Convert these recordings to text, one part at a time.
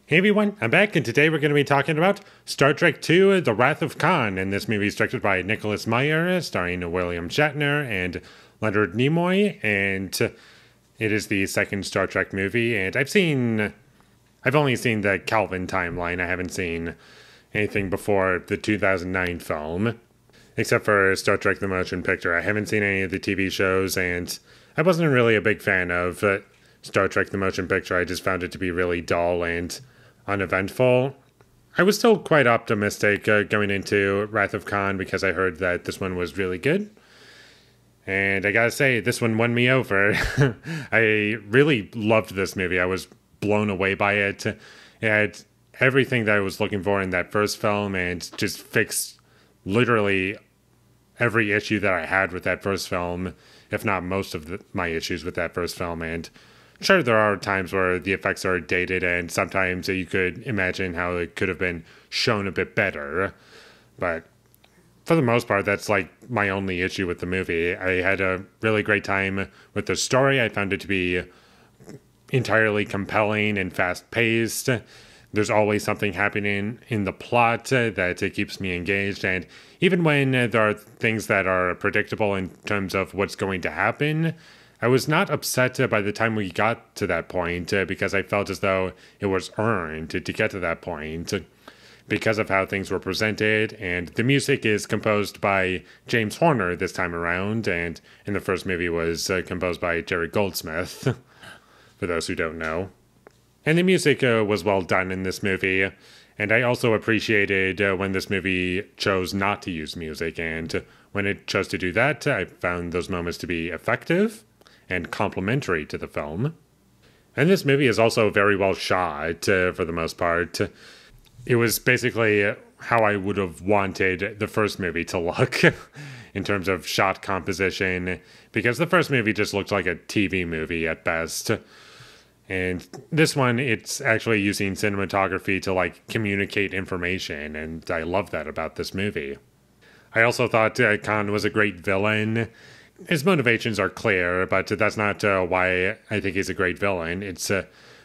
Hey everyone, I'm back, and today we're going to be talking about Star Trek II, The Wrath of Khan, and this movie is directed by Nicholas Meyer, starring William Shatner and Leonard Nimoy, and it is the second Star Trek movie, and I've only seen the Calvin timeline. I haven't seen anything before the 2009 film, except for Star Trek The Motion Picture. I haven't seen any of the TV shows, and I wasn't really a big fan of Star Trek The Motion Picture. I just found it to be really dull and uneventful. I was still quite optimistic going into Wrath of Khan because I heard that this one was really good. And I gotta say, this one won me over. I really loved this movie. I was blown away by it. It had everything that I was looking for in that first film and just fixed literally every issue that I had with that first film, if not most of my issues with that first film. And sure, there are times where the effects are dated, and sometimes you could imagine how it could have been shown a bit better. But for the most part, that's like my only issue with the movie. I had a really great time with the story. I found it to be entirely compelling and fast-paced. There's always something happening in the plot that it keeps me engaged. And even when there are things that are predictable in terms of what's going to happen, I was not upset by the time we got to that point because I felt as though it was earned to get to that point because of how things were presented. And the music is composed by James Horner this time around, and in the first movie was composed by Jerry Goldsmith, for those who don't know. And the music was well done in this movie, and I also appreciated when this movie chose not to use music, and when it chose to do that, I found those moments to be effective and complementary to the film. And this movie is also very well shot, for the most part. It was basically how I would have wanted the first movie to look in terms of shot composition, because the first movie just looked like a TV movie at best. And this one, it's actually using cinematography to like communicate information, and I love that about this movie. I also thought Khan was a great villain. His motivations are clear, but that's not why I think he's a great villain. It's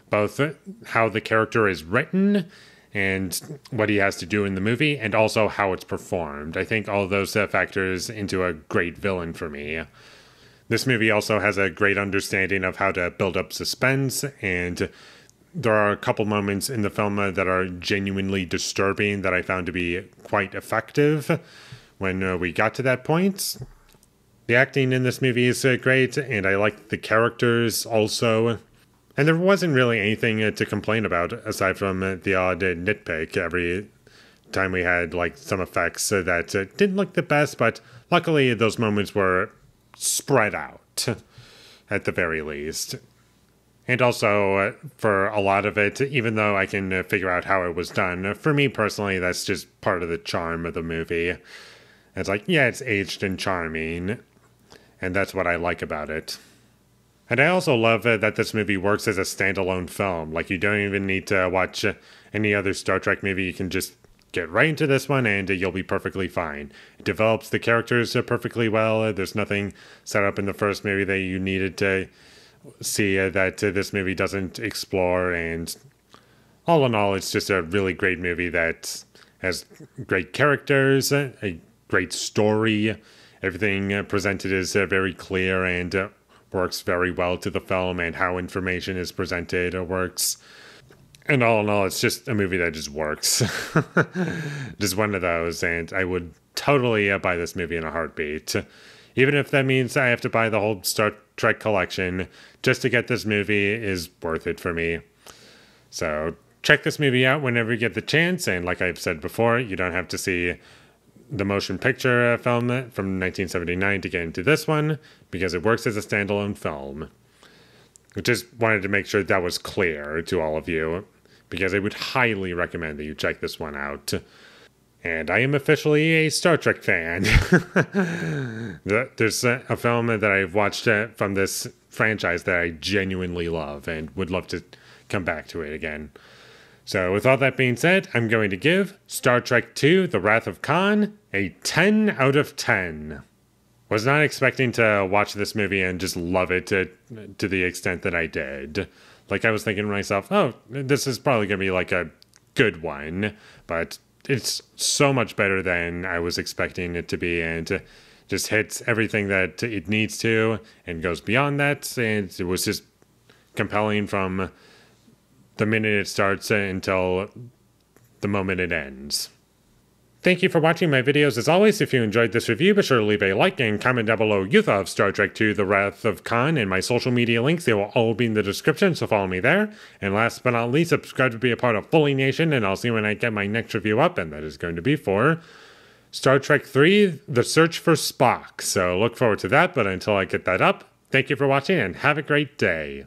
both how the character is written and what he has to do in the movie, and also how it's performed. I think all of those factors into a great villain for me. This movie also has a great understanding of how to build up suspense, and there are a couple moments in the film that are genuinely disturbing that I found to be quite effective when we got to that point. The acting in this movie is great, and I like the characters also. And there wasn't really anything to complain about aside from the odd nitpick every time we had like some effects that didn't look the best, but luckily those moments were spread out at the very least. And also, for a lot of it, even though I can figure out how it was done, for me personally, that's just part of the charm of the movie. It's like, yeah, it's aged and charming, and that's what I like about it. And I also love that this movie works as a standalone film. Like, you don't even need to watch any other Star Trek movie. You can just get right into this one, and you'll be perfectly fine. It develops the characters perfectly well. There's nothing set up in the first movie that you needed to see that this movie doesn't explore. And all in all, it's just a really great movie that has great characters, a great story. Everything presented is very clear and works very well to the film, and how information is presented works. And all in all, it's just a movie that just works. Just one of those, and I would totally buy this movie in a heartbeat. Even if that means I have to buy the whole Star Trek collection, just to get this movie is worth it for me. So check this movie out whenever you get the chance, and like I've said before, you don't have to see the motion picture film from 1979 to get into this one, because it works as a standalone film. I just wanted to make sure that was clear to all of you, because I would highly recommend that you check this one out. And I am officially a Star Trek fan. There's a film that I've watched from this franchise that I genuinely love and would love to come back to it again. So with all that being said, I'm going to give Star Trek II: The Wrath of Khan a 10 out of 10. Was not expecting to watch this movie and just love it to the extent that I did. Like, I was thinking to myself, oh, this is probably going to be like a good one, but it's so much better than I was expecting it to be, and just hits everything that it needs to and goes beyond that. And it was just compelling from the minute it starts until the moment it ends. Thank you for watching my videos. As always, if you enjoyed this review, be sure to leave a like and comment down below your thoughts of Star Trek II: The Wrath of Khan, and my social media links. They will all be in the description, so follow me there. And last but not least, subscribe to be a part of Foley Nation, and I'll see you when I get my next review up, and that is going to be for Star Trek III: The Search for Spock. So look forward to that, but until I get that up, thank you for watching and have a great day.